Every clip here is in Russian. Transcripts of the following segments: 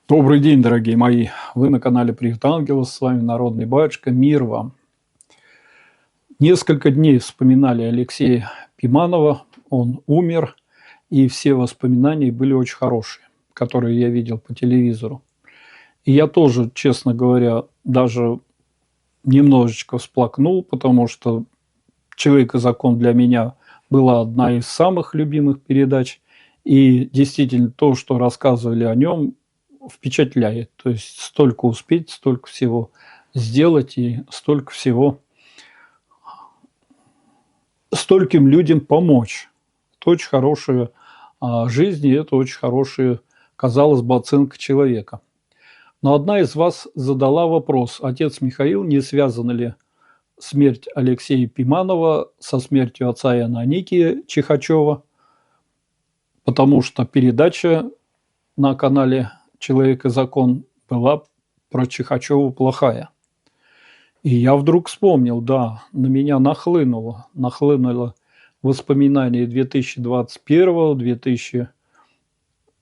Добрый день, дорогие мои! Вы на канале Привет Ангелов, с вами Народный Батюшка, мир вам! Несколько дней вспоминали Алексея Пиманова, он умер, и все воспоминания были очень хорошие, которые я видел по телевизору. И я тоже, честно говоря, даже немножечко всплакнул, потому что «Человек и закон» для меня была одна из самых любимых передач, и действительно то, что рассказывали о нем, впечатляет. То есть столько успеть, столько всего сделать и столько всего стольким людям помочь. Это очень хорошая жизнь, и это очень хорошая, казалось бы, оценка человека. Но одна из вас задала вопрос: отец Михаил, не связана ли смерть Алексея Пиманова со смертью отца Иоанна Аникия Чихачева? Потому что передача на канале «Человек и закон» была про Чихачева плохая. И я вдруг вспомнил, да, на меня нахлынуло воспоминания 2021, 2022,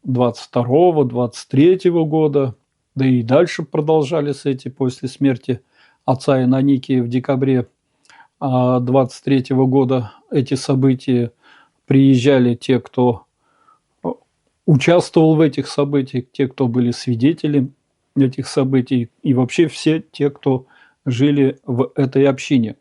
2023 года, да и дальше продолжались эти после смерти отца Иоанна Аникия в декабре 2023 года эти события. Приезжали те, кто участвовал в этих событиях, те, кто были свидетелями этих событий, и вообще все те, кто жили в этой общине.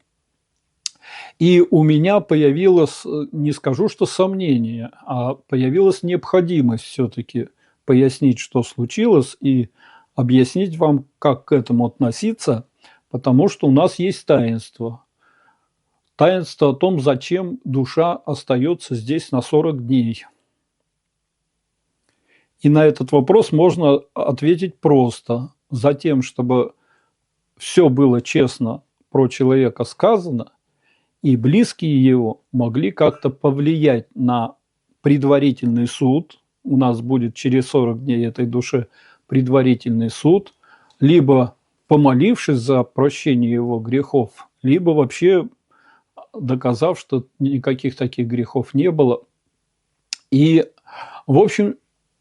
И у меня появилось, не скажу, что сомнение, а появилась необходимость все-таки пояснить, что случилось, и объяснить вам, как к этому относиться, потому что у нас есть таинство. Таинство о том, зачем душа остается здесь на 40 дней. И на этот вопрос можно ответить просто: затем, чтобы все было честно про человека сказано, и близкие его могли как-то повлиять на предварительный суд. У нас будет через 40 дней этой душе предварительный суд, либо помолившись за прощение его грехов, либо вообще доказав, что никаких таких грехов не было. И, в общем,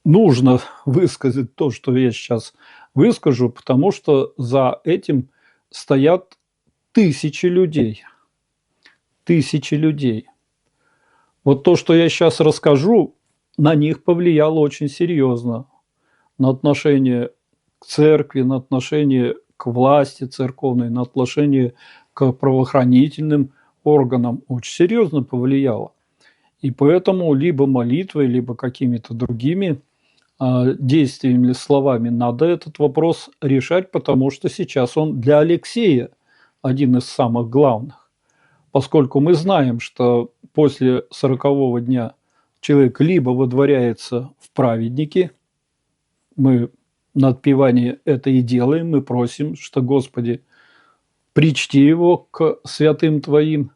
нужно высказать то, что я сейчас выскажу, потому что за этим стоят тысячи людей. Тысячи людей. Вот то, что я сейчас расскажу, на них повлияло очень серьезно. На отношение к церкви, на отношение к власти церковной, на отношение к правоохранительным органам. Очень серьезно повлияло. И поэтому либо молитвой, либо какими-то другими действиями или словами надо этот вопрос решать, потому что сейчас он для Алексея один из самых главных. Поскольку мы знаем, что после 40-го дня человек либо выдворяется в праведники, мы на отпевании это и делаем, мы просим, что Господи, причти его к святым Твоим,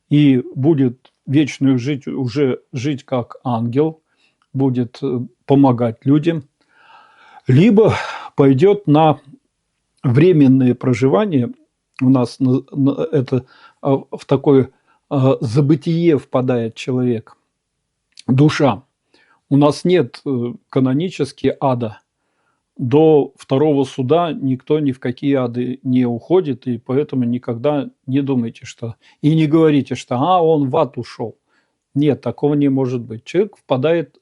и будет вечную жить как ангел, будет помогать людям, либо пойдет на временное проживание. У нас это в такое забытие впадает человек, душа. У нас нет канонически ада. До второго суда никто ни в какие ады не уходит, и поэтому никогда не думайте, что... И не говорите, что он в ад ушел. Нет, такого не может быть. Человек впадает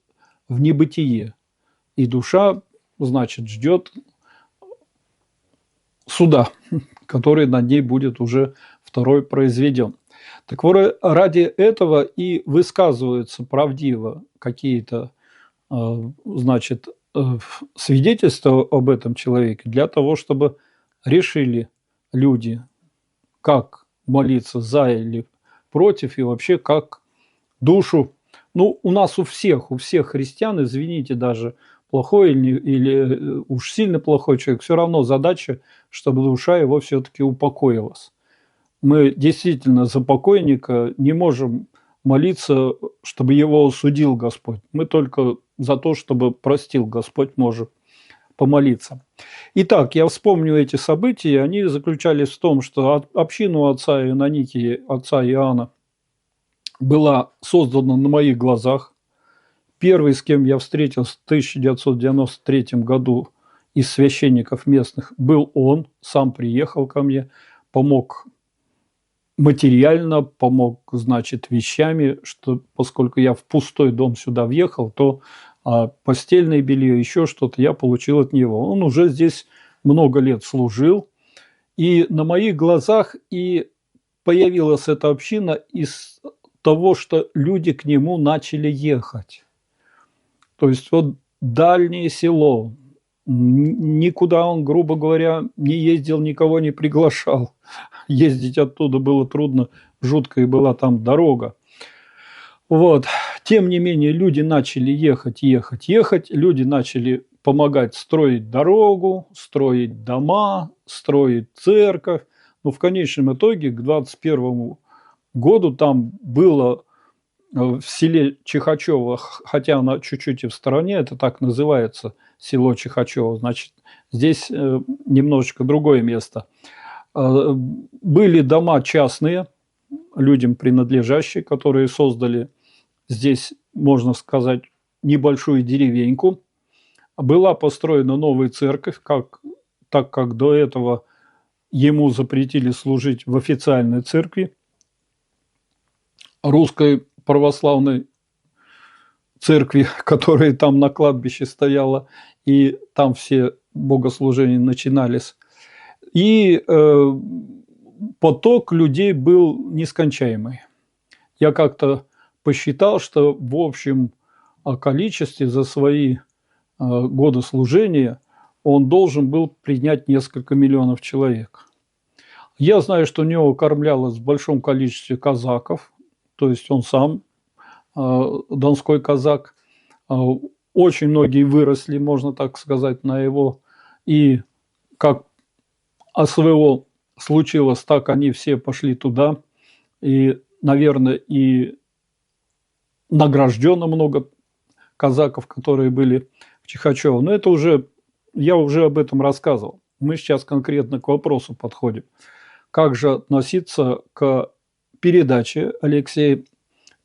в небытие, и душа, значит, ждет суда, который над ней будет уже второй произведен. Так вот, ради этого и высказываются правдиво какие-то, значит, свидетельства об этом человеке, для того, чтобы решили люди, как молиться за или против, и вообще как душу. Ну, у нас у всех христиан, извините, даже плохой или уж сильно плохой человек, все равно задача, чтобы душа его все-таки упокоилась. Мы действительно за покойника не можем молиться, чтобы его осудил Господь. Мы только за то, чтобы простил Господь, можем помолиться. Итак, я вспомню эти события. Они заключались в том, что общину отца Иоанна Аникия, отца Иоанна, была создана на моих глазах. Первый, с кем я встретился в 1993 году, из священников местных был он, сам приехал ко мне, помог материально, помог, значит, вещами, что поскольку я в пустой дом сюда въехал, то постельное белье, еще что-то я получил от него. Он уже здесь много лет служил, и на моих глазах и появилась эта община из того, что люди к нему начали ехать. То есть вот дальнее село, никуда он, грубо говоря, не ездил, никого не приглашал. Ездить оттуда было трудно, жуткая была там дорога. Вот. Тем не менее, люди начали ехать. Люди начали помогать строить дорогу, строить дома, строить церковь. Но в конечном итоге к 21 году там было в селе Чихачево, хотя она чуть-чуть и в стороне, это так называется, село Чихачево, значит, здесь немножечко другое место. Были дома частные, людям принадлежащие, которые создали здесь, можно сказать, небольшую деревеньку. Была построена новая церковь, так как до этого ему запретили служить в официальной церкви, русской православной церкви, которая там на кладбище стояла, и там все богослужения начинались. И поток людей был нескончаемый. Я как-то посчитал, что в общем количестве за свои годы служения он должен был принять несколько миллионов человек. Я знаю, что у него кормлялось в большом количестве казаков, то есть он сам донской казак. Очень многие выросли, можно так сказать, на его. И как СВО случилось, так они все пошли туда. И, наверное, и награждено много казаков, которые были в Чихачево. Но это уже, я уже об этом рассказывал. Мы сейчас конкретно к вопросу подходим. Как же относиться к передаче Алексея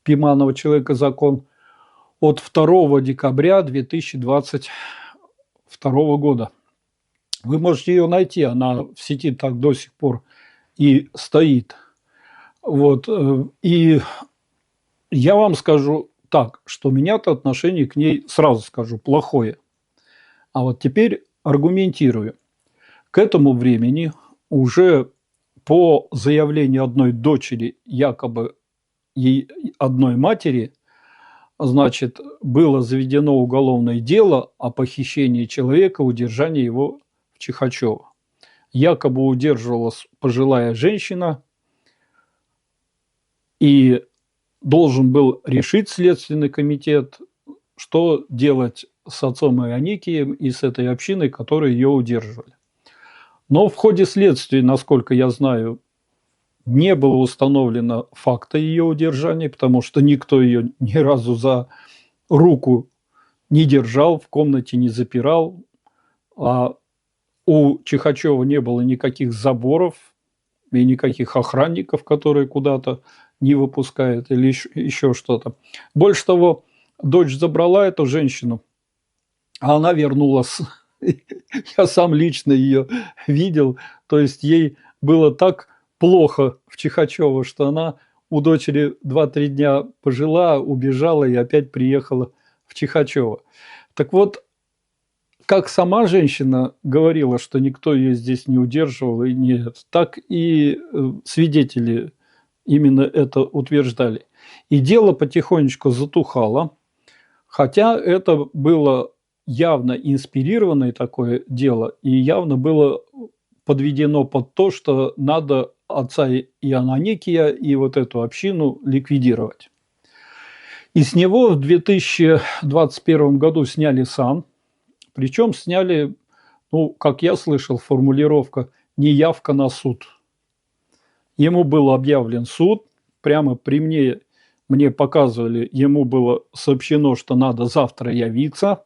Пиманова «Человек и закон» от 2 декабря 2022 года. Вы можете ее найти, она в сети так до сих пор и стоит. Вот. И я вам скажу так, что у меня-то отношение к ней, сразу скажу, плохое. А вот теперь аргументирую. К этому времени уже по заявлению одной дочери, якобы одной матери, значит, было заведено уголовное дело о похищении человека, удержании его в Чихачево. Якобы удерживалась пожилая женщина, и должен был решить Следственный комитет, что делать с отцом Ионикием и с этой общиной, которые ее удерживали. Но в ходе следствия, насколько я знаю, не было установлено факта ее удержания, потому что никто ее ни разу за руку не держал, в комнате не запирал, а у Чихачева не было никаких заборов и никаких охранников, которые куда-то не выпускают или еще что-то. Больше того, дочь забрала эту женщину, а она вернулась. Я сам лично ее видел, то есть ей было так плохо в Чихачево, что она у дочери 2-3 дня пожила, убежала и опять приехала в Чихачево. Так вот, как сама женщина говорила, что никто ее здесь не удерживал, и нет, так и свидетели именно это утверждали. И дело потихонечку затухало, хотя это было явно инспирированное такое дело, и явно было подведено под то, что надо отца Ионикия и вот эту общину ликвидировать. И с него в 2021 году сняли сан, причем сняли, ну, как я слышал, формулировка «неявка на суд». Ему был объявлен суд, прямо при мне показывали, ему было сообщено, что надо завтра явиться.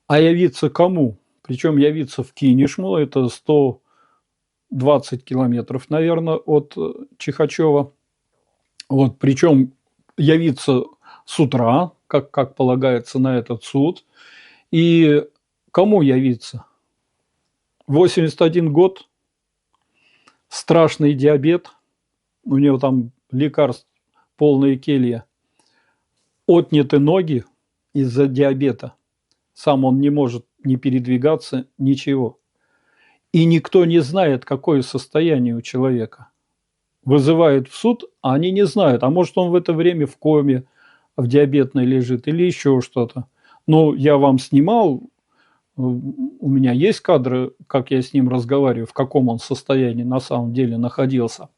А явиться кому? Причем явиться в Кинешму, это 120 километров, наверное, от Чихачева. Вот, причем явиться с утра, как полагается на этот суд. И кому явиться? 81 год, страшный диабет, у него там лекарств полные келья, отняты ноги из-за диабета, сам он не может ни передвигаться, ничего. И никто не знает, какое состояние у человека. Вызывают в суд, а они не знают, а может он в это время в коме, в диабетной лежит или еще что-то. Ну, я вам снимал, у меня есть кадры, как я с ним разговариваю, в каком он состоянии на самом деле находился.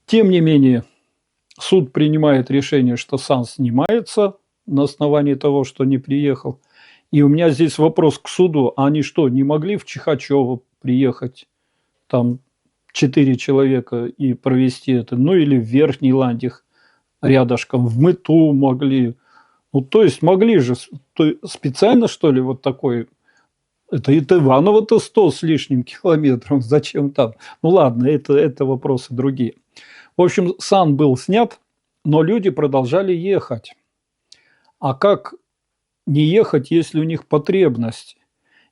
Тем не менее, суд принимает решение, что сан снимается на основании того, что не приехал. И у меня здесь вопрос к суду, а они что, не могли в Чихачево приехать, там 4 человека и провести это, ну или в Верхней Ландих рядышком, в Мыту могли. Ну, то есть могли же, специально что ли вот такой, это Иваново-то 100 с лишним километров, зачем там? Ну ладно, это вопросы другие. В общем, сан был снят, но люди продолжали ехать. А как не ехать, если у них потребность?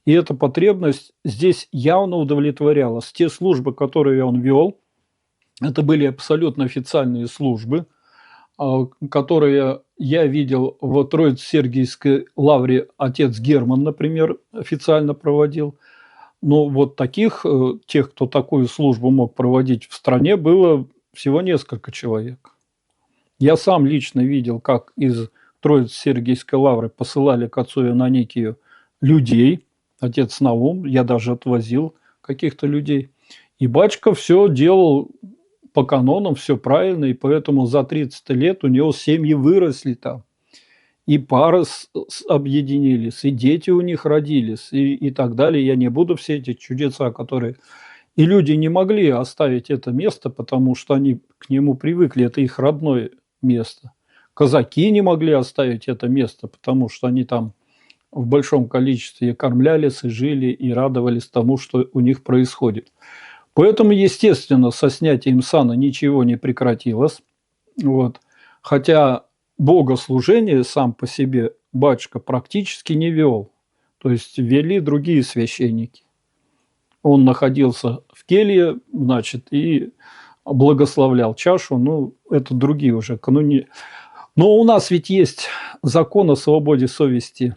И эта потребность здесь явно удовлетворялась. Те службы, которые он вел, это были абсолютно официальные службы, которые я видел в Троице-Сергиевской лавре, отец Герман, например, официально проводил. Но вот таких, тех, кто такую службу мог проводить в стране, было всего несколько человек. Я сам лично видел, как из Троице-Сергиевской лавры посылали к отцу Ионаникию людей, отец Наум, я даже отвозил каких-то людей. И батюшка все делал по канонам, все правильно, и поэтому за 30 лет у него семьи выросли там. И пары объединились, и дети у них родились, и так далее. Я не буду все эти чудеса, которые... И люди не могли оставить это место, потому что они к нему привыкли, это их родное место. Казаки не могли оставить это место, потому что они там в большом количестве кормлялись и жили, и радовались тому, что у них происходит. Поэтому, естественно, со снятием сана ничего не прекратилось. Вот. Хотя богослужение сам по себе батюшка практически не вел. То есть вели другие священники. Он находился в келье, значит, и благословлял чашу. Ну, это другие уже канони. Но у нас ведь есть закон о свободе совести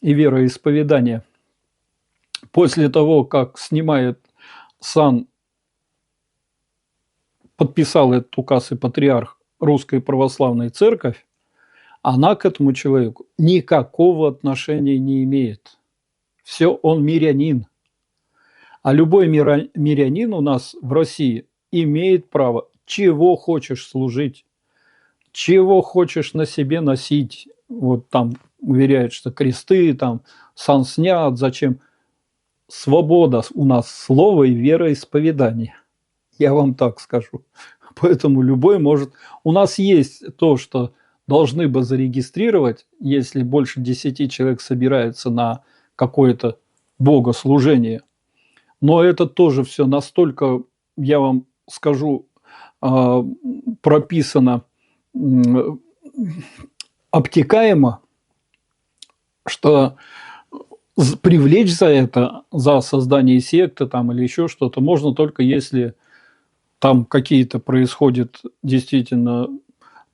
и вероисповедания. После того, как снимает сан, подписал этот указ и патриарх Русской Православной Церковь, она к этому человеку никакого отношения не имеет. Все, он мирянин. А любой мирянин у нас в России имеет право, чего хочешь служить, чего хочешь на себе носить. Вот там уверяют, что кресты, там сан снят, зачем? Свобода у нас слова и вероисповедание. Я вам так скажу. Поэтому любой может... У нас есть то, что должны бы зарегистрировать, если больше 10 человек собирается на какое-то богослужение. Но это тоже все настолько, я вам скажу, прописано обтекаемо, что привлечь за это, за создание секты там, или еще что-то, можно только если там какие-то происходят действительно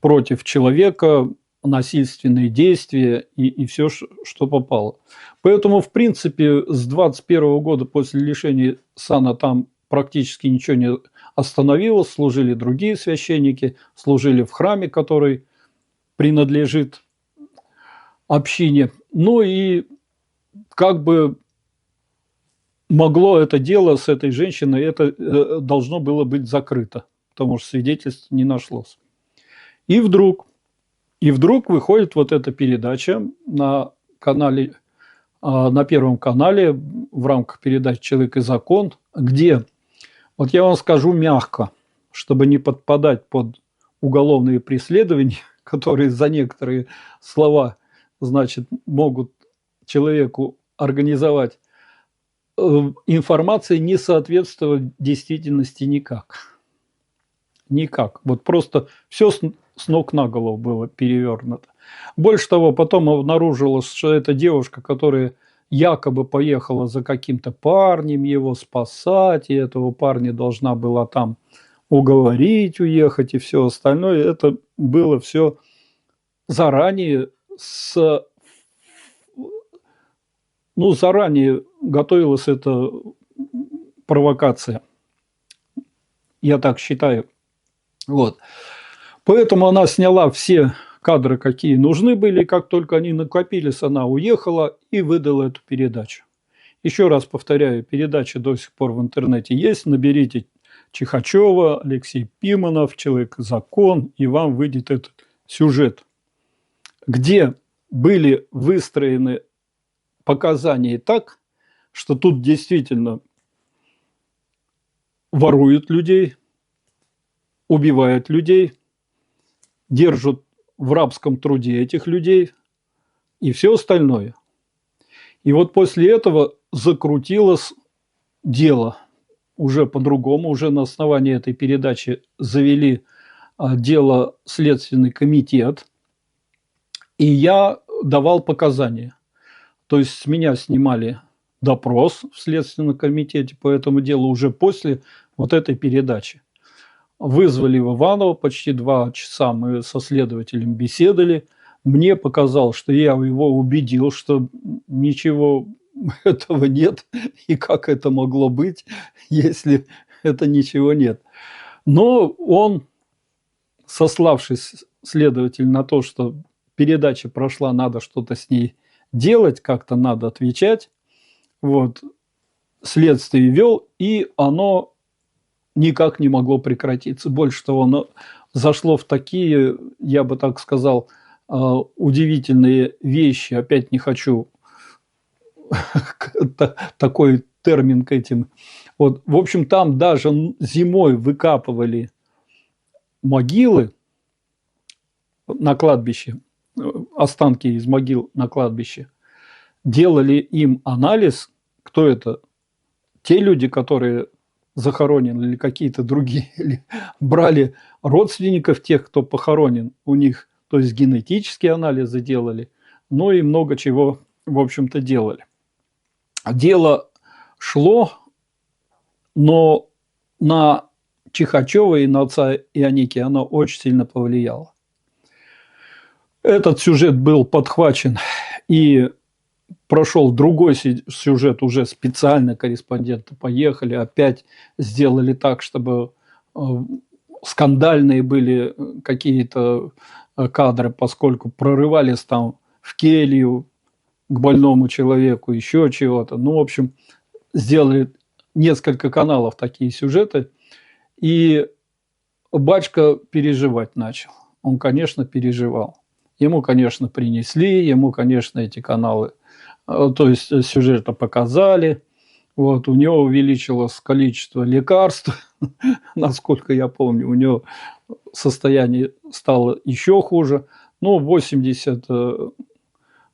против человека насильственные действия и все, что попало. Поэтому, в принципе, с 21 года после лишения сана там практически ничего не остановилось, служили другие священники, служили в храме, который принадлежит общине. Ну и как бы могло это дело с этой женщиной, это должно было быть закрыто, потому что свидетельств не нашлось. И вдруг выходит вот эта передача на канале, на Первом канале в рамках передачи «Человек и закон», где, вот я вам скажу мягко, чтобы не подпадать под уголовные преследования, которые за некоторые слова, значит, могут человеку организовать, информация не соответствовала действительности никак. Никак. Вот просто все с ног на голову было перевернуто. Больше того, потом обнаружилось, что эта девушка, которая якобы поехала за каким-то парнем его спасать, и этого парня должна была там уговорить уехать и все остальное. Это было все заранее заранее готовилась эта провокация. Я так считаю. Вот. Поэтому она сняла все кадры, какие нужны были. Как только они накопились, она уехала и выдала эту передачу. Еще раз повторяю, передача до сих пор в интернете есть. Наберите Чихачева, Алексей Пиманов, «Человек-закон», и вам выйдет этот сюжет, где были выстроены показания так, что тут действительно воруют людей, убивают людей, держат в рабском труде этих людей и все остальное. И вот после этого закрутилось дело уже по-другому, уже на основании этой передачи завели дело Следственный комитет, и я давал показания. То есть с меня снимали допрос в Следственном комитете по этому делу уже после вот этой передачи. Вызвали в Иваново, почти 2 часа мы со следователем беседовали. Мне показалось, что я его убедил, что ничего этого нет, и как это могло быть, если это ничего нет. Но он, сославшись, следователь, на то, что передача прошла, надо что-то с ней делать, как-то надо отвечать, вот, следствие вел, и оно никак не могло прекратиться. Больше того, оно зашло в такие, я бы так сказал, удивительные вещи. Опять не хочу такой термин к этим. Вот, в общем, там даже зимой выкапывали могилы на кладбище, останки из могил на кладбище, делали им анализ, кто это, те люди, которые захоронены, или какие-то другие, или брали родственников тех, кто похоронен у них, то есть генетические анализы делали, ну и много чего, в общем-то, делали. Дело шло, но на Чихачева и на отца Ионики оно очень сильно повлияло. Этот сюжет был подхвачен и прошел другой сюжет, уже специально корреспонденты поехали, опять сделали так, чтобы скандальные были какие-то кадры, поскольку прорывались там в келью к больному человеку, еще чего-то. Ну, в общем, сделали несколько каналов такие сюжеты, и батюшка переживать начал. Он, конечно, переживал. Ему, конечно, принесли, ему, конечно, эти каналы, то есть сюжета показали. Вот, у него увеличилось количество лекарств, насколько я помню, у него состояние стало еще хуже. Ну, 80,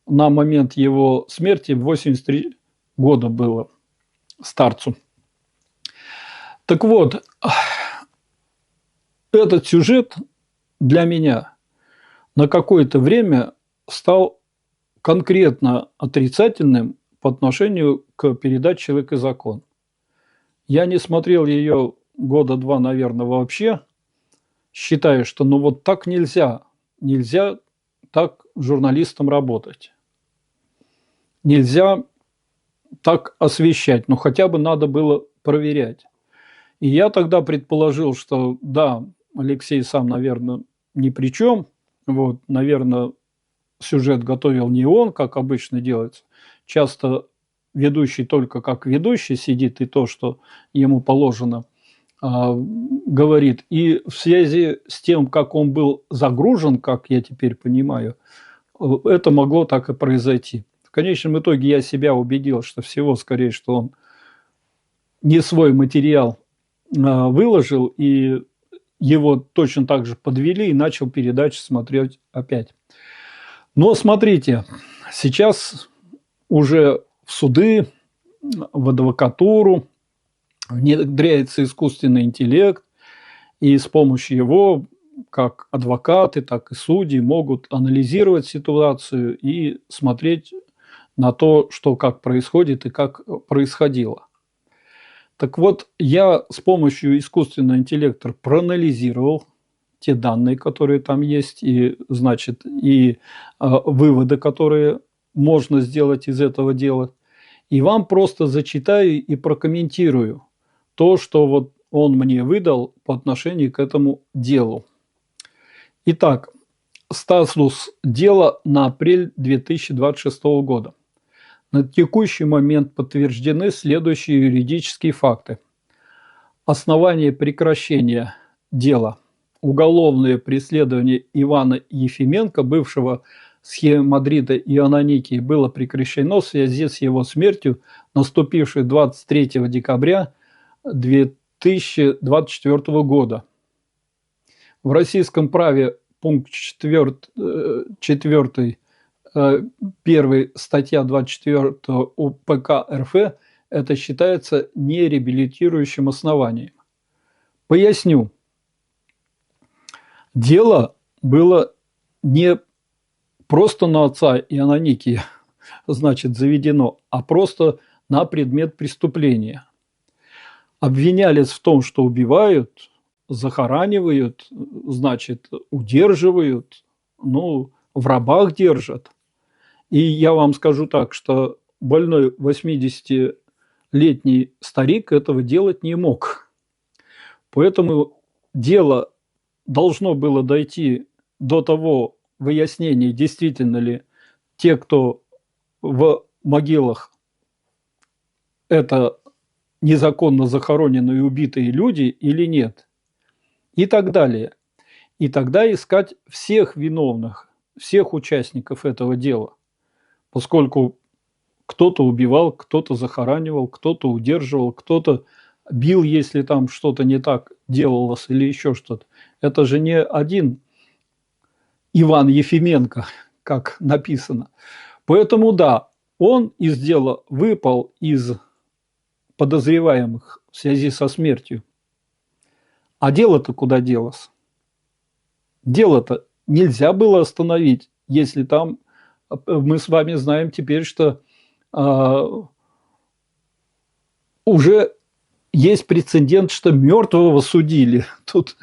на момент его смерти 83 года было старцу. Так вот, этот сюжет для меня на какое-то время стал конкретно отрицательным по отношению к передаче «Человек и закон». Я не смотрел ее года 2, наверное, вообще, считаю, что ну вот так нельзя. Нельзя так журналистам работать. Нельзя так освещать, но хотя бы надо было проверять. И я тогда предположил, что да, Алексей сам, наверное, ни при чем. Вот, наверное, сюжет готовил не он, как обычно делается. Часто ведущий только как ведущий сидит и то, что ему положено, говорит. И в связи с тем, как он был загружен, как я теперь понимаю, это могло так и произойти. В конечном итоге я себя убедил, что всего скорее, что он не свой материал выложил, и его точно так же подвели, и начал передачу смотреть опять. Но смотрите, сейчас уже в суды, в адвокатуру внедряется искусственный интеллект, и с помощью его как адвокаты, так и судьи могут анализировать ситуацию и смотреть на то, что как происходит и как происходило. Так вот, я с помощью искусственного интеллекта проанализировал те данные, которые там есть, и, значит, и выводы, которые можно сделать из этого дела. И вам просто зачитаю и прокомментирую то, что вот он мне выдал по отношению к этому делу. Итак, статус дела на апрель 2026 года. На текущий момент подтверждены следующие юридические факты. Основание прекращения дела. Уголовное преследование Ивана Ефименко, бывшего схематрита и аноникии, было прекращено в связи с его смертью, наступившей 23 декабря 2024 года. В российском праве пункт 4, 1 статья 24 УПК РФ это считается нереабилитирующим основанием. Поясню. Дело было не просто на отца и аноникии, значит, заведено, а просто на предмет преступления. Обвинялись в том, что убивают, захоранивают, значит, удерживают, в рабах держат. И я вам скажу так, что больной 80-летний старик этого делать не мог. Поэтому дело должно было дойти до того выяснения, действительно ли те, кто в могилах, это незаконно захороненные и убитые люди или нет. И так далее. И тогда искать всех виновных, всех участников этого дела. Поскольку кто-то убивал, кто-то захоранивал, кто-то удерживал, кто-то бил, если там что-то не так делалось или еще что-то. Это же не один Иван Ефименко, как написано. Поэтому да, он из дела выпал из подозреваемых в связи со смертью. А дело-то куда делось? Дело-то нельзя было остановить, если там, мы с вами знаем теперь, что уже есть прецедент, что мертвого судили. Тут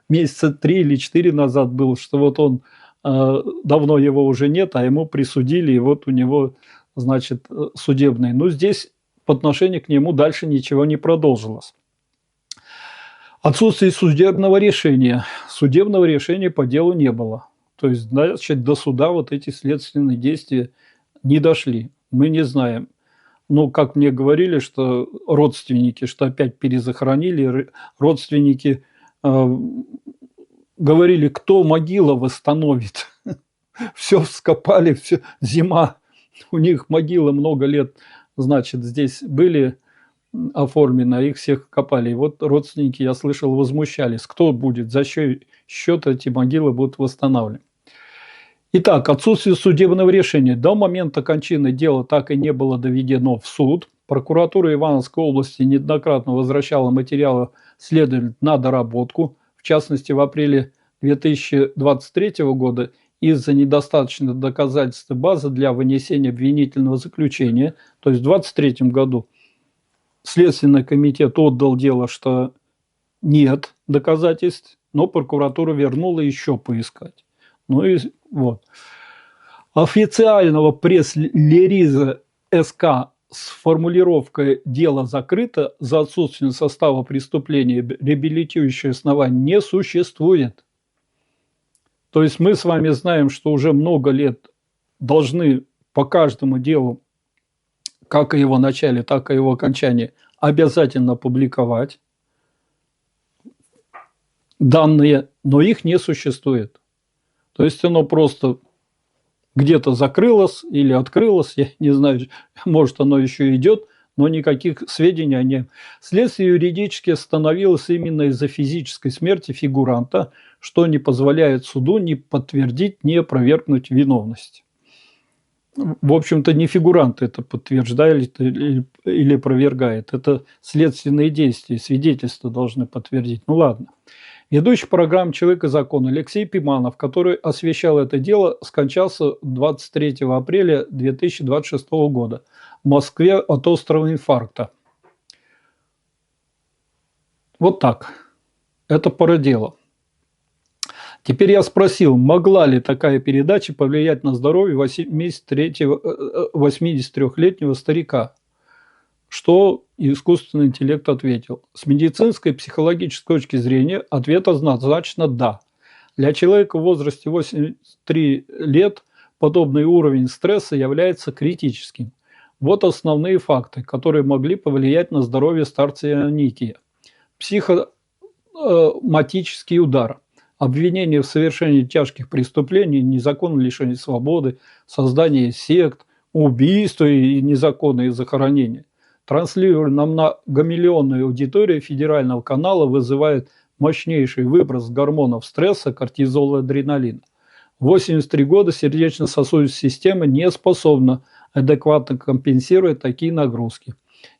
месяца 3 или 4 назад было, что вот он, давно его уже нет, а ему присудили, и вот у него, значит, судебный. Но здесь по отношению к нему дальше ничего не продолжилось. Отсутствие судебного решения. Судебного решения по делу не было. То есть, значит, до суда вот эти следственные действия не дошли. Мы не знаем. Ну, как мне говорили, что родственники, что опять перезахоронили, родственники говорили, кто могила восстановит. Все вскопали, все, зима. У них могилы много лет, значит, здесь были оформлены, а их всех копали. И вот родственники, я слышал, возмущались. Кто будет, за счет эти могилы будут восстанавливать. Итак, отсутствие судебного решения. До момента кончины дела так и не было доведено в суд. Прокуратура Ивановской области неоднократно возвращала материалы следователя на доработку. В частности, в апреле 2023 года из-за недостаточной доказательной базы для вынесения обвинительного заключения, то есть в 2023 году, Следственный комитет отдал дело, что нет доказательств, но прокуратура вернула еще поискать. Ну и вот. Официального пресс-релиза СК с формулировкой «дело закрыто» за отсутствием состава преступления реабилитирующего основания не существует. То есть мы с вами знаем, что уже много лет должны по каждому делу, как о его начале, так и о его окончании, обязательно публиковать данные, но их не существует. То есть оно просто где-то закрылось или открылось, я не знаю, может оно еще идет, но никаких сведений о нем. Следствие юридически остановилось именно из-за физической смерти фигуранта, что не позволяет суду ни подтвердить, ни опровергнуть виновность. В общем-то, не фигурант это подтверждает или опровергает, это следственные действия, свидетельства должны подтвердить. Ну ладно. Ведущий программы «Человек и закон» Алексей Пиманов, который освещал это дело, скончался 23 апреля 2026 года в Москве от острого инфаркта. Вот так. Это про дело. Теперь я спросил, могла ли такая передача повлиять на здоровье 83-летнего старика? Что искусственный интеллект ответил. С медицинской и психологической точки зрения ответ однозначно «да». Для человека в возрасте 83 лет подобный уровень стресса является критическим. Вот основные факты, которые могли повлиять на здоровье старца Ионикия. Психоматический удар. Обвинение в совершении тяжких преступлений, незаконное лишение свободы, создание сект, убийства и незаконные захоронения. Транслирование на многомиллионную аудиторию федерального канала вызывает мощнейший выброс гормонов стресса, кортизола, адреналина. В 83 года сердечно-сосудистая система не способна адекватно компенсировать такие нагрузки.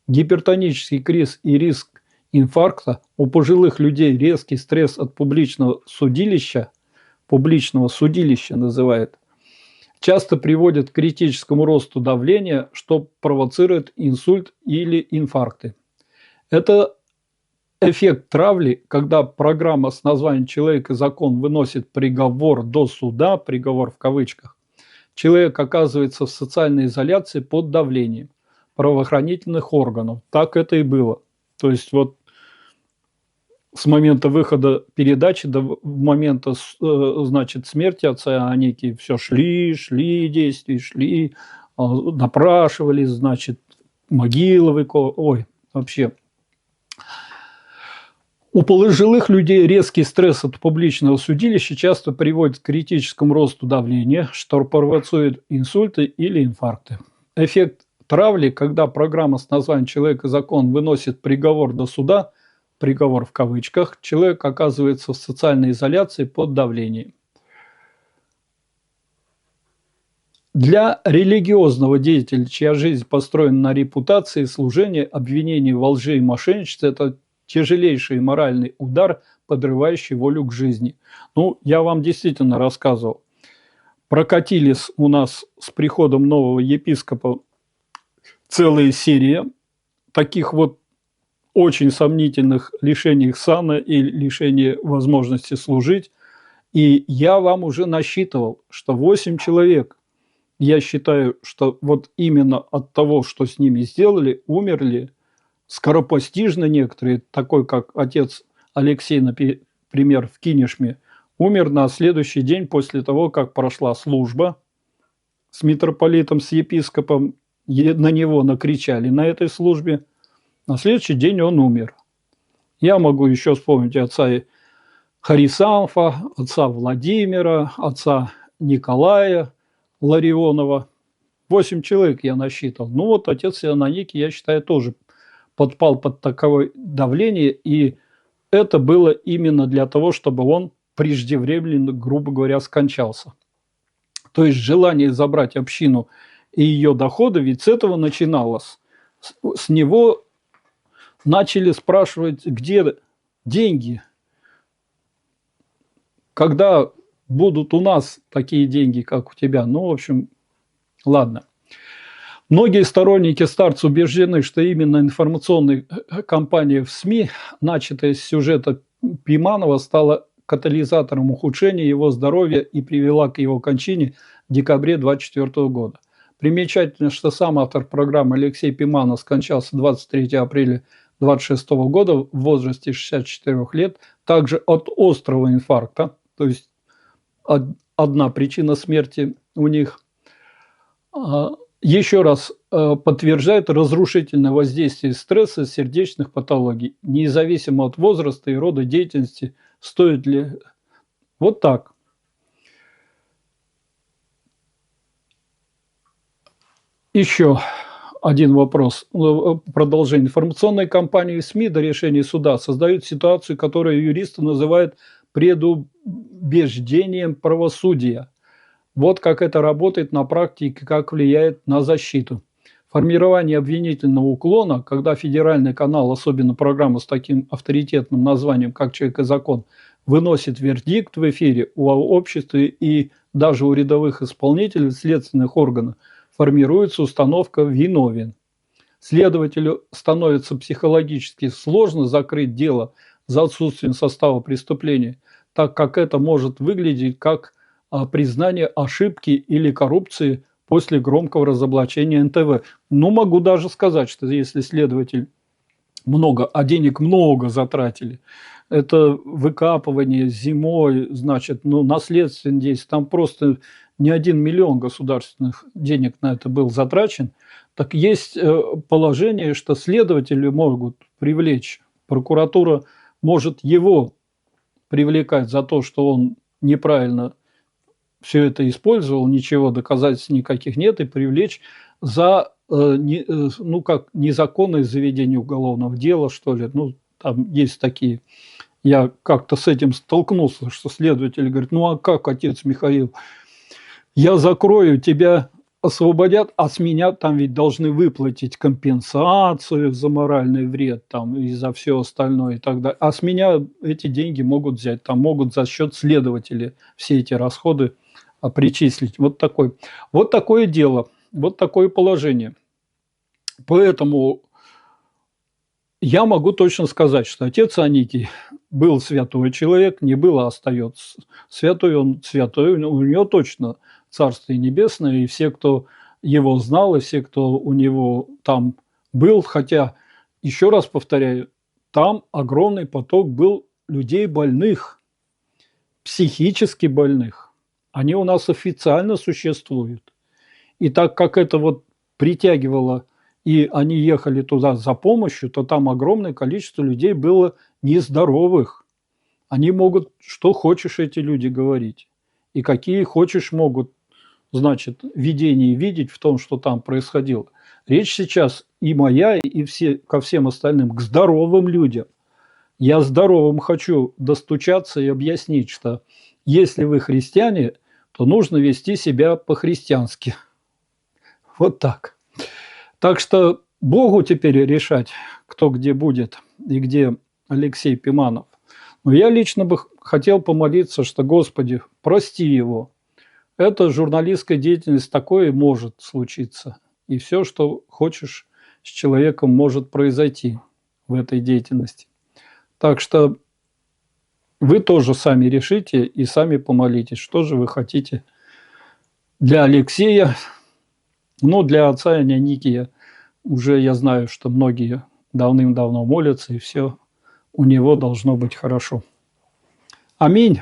Гипертонический криз и риск инфаркта у пожилых людей, резкий стресс от публичного судилища называют, часто приводит к критическому росту давления, что провоцирует инсульт или инфаркты. Это эффект травли, когда программа с названием «Человек и закон» выносит приговор до суда, приговор в кавычках. Человек оказывается в социальной изоляции под давлением правоохранительных органов. Так это и было. То есть вот с момента выхода передачи до момента, значит, смерти отца Ионикия все шли действия, шли, допрашивались, значит, могилы вообще. У пожилых людей резкий стресс от публичного судилища часто приводит к критическому росту давления, что провоцирует инсульты или инфаркты. Эффект травли, когда программа с названием «Человек и закон» выносит приговор до суда, приговор в кавычках, человек оказывается в социальной изоляции под давлением. Для религиозного деятеля, чья жизнь построена на репутации, служении, обвинении во лжи и мошенничестве, это тяжелейший моральный удар, подрывающий волю к жизни. Ну, я вам действительно рассказывал. Прокатились у нас с приходом нового епископа целая серия таких вот очень сомнительных лишений сана и лишений возможности служить. И я вам уже насчитывал, что 8 человек, я считаю, что вот именно от того, что с ними сделали, умерли скоропостижно некоторые, такой как отец Алексей, например, в Кинешме, умер на следующий день после того, как прошла служба с митрополитом, с епископом, на него накричали на этой службе. На следующий день он умер. Я могу еще вспомнить отца Харисанфа, отца Владимира, отца Николая Ларионова. 8 человек я насчитал. Ну вот отец Ионикий, я считаю, тоже подпал под таковое давление, и это было именно для того, чтобы он преждевременно, грубо говоря, скончался. То есть желание забрать общину и ее доходы, ведь с этого начиналось. С него начали спрашивать, где деньги, когда будут у нас такие деньги, как у тебя. Ну, в общем, ладно. Многие сторонники старца убеждены, что именно информационная кампания в СМИ, начатая с сюжета Пиманова, стала катализатором ухудшения его здоровья и привела к его кончине в декабре 2024 года. Примечательно, что сам автор программы Алексей Пиманов скончался 23 апреля 2026 года в возрасте 64 лет, также от острого инфаркта, то есть одна причина смерти у них. Еще раз подтверждает разрушительное воздействие стресса, сердечных патологий, независимо от возраста и рода деятельности, стоит ли... Вот так. Еще один вопрос. Продолжение. Информационные кампании СМИ до решения суда создают ситуацию, которую юристы называют предубеждением правосудия. Вот как это работает на практике, как влияет на защиту. Формирование обвинительного уклона, когда федеральный канал, особенно программа с таким авторитетным названием, как «Человек и закон», выносит вердикт в эфире, у общества и даже у рядовых исполнителей следственных органов формируется установка «виновен». Следователю становится психологически сложно закрыть дело за отсутствием состава преступления, так как это может выглядеть как признание ошибки или коррупции после громкого разоблачения НТВ. Ну, могу даже сказать, что если следователь а денег много затратили, это выкапывание зимой, значит, наследственные действия, там просто не 1 миллион государственных денег на это был затрачен, так есть положение, что следователи могут привлечь, прокуратура может его привлекать за то, что он неправильно все это использовал, ничего, доказательств никаких нет, и привлечь за незаконное заведение уголовного дела, что ли. Ну, там есть такие. Я как-то с этим столкнулся, что следователь говорит: ну а как, отец Михаил, я закрою, тебя освободят, а с меня там ведь должны выплатить компенсацию за моральный вред там, и за все остальное и так далее. А с меня эти деньги могут взять, там могут за счет следователя все эти расходы причислить. Вот такое дело, вот такое положение. Поэтому я могу точно сказать, что отец Аникий был святой человек, не был, а остается. Святой он святой, у него точно Царствие Небесное, и все, кто его знал, и все, кто у него там был, хотя, еще раз повторяю, там огромный поток был людей больных, психически больных. Они у нас официально существуют. И так как это вот притягивало, и они ехали туда за помощью, то там огромное количество людей было нездоровых. Они могут, что хочешь, эти люди говорить. И какие хочешь могут, значит, видения видеть в том, что там происходило. Речь сейчас и моя, и ко всем остальным, к здоровым людям. Я здоровым хочу достучаться и объяснить, что если вы христиане, то нужно вести себя по-христиански. Вот так. Так что Богу теперь решать, кто где будет и где Алексей Пиманов. Но я лично бы хотел помолиться, что, Господи, прости его. Это журналистская деятельность, такое может случиться. И все, что хочешь с человеком, может произойти в этой деятельности. Так что вы тоже сами решите и сами помолитесь, что же вы хотите для Алексея. Но для отца Аникия уже я знаю, что многие давным-давно молятся, и все у него должно быть хорошо. Аминь.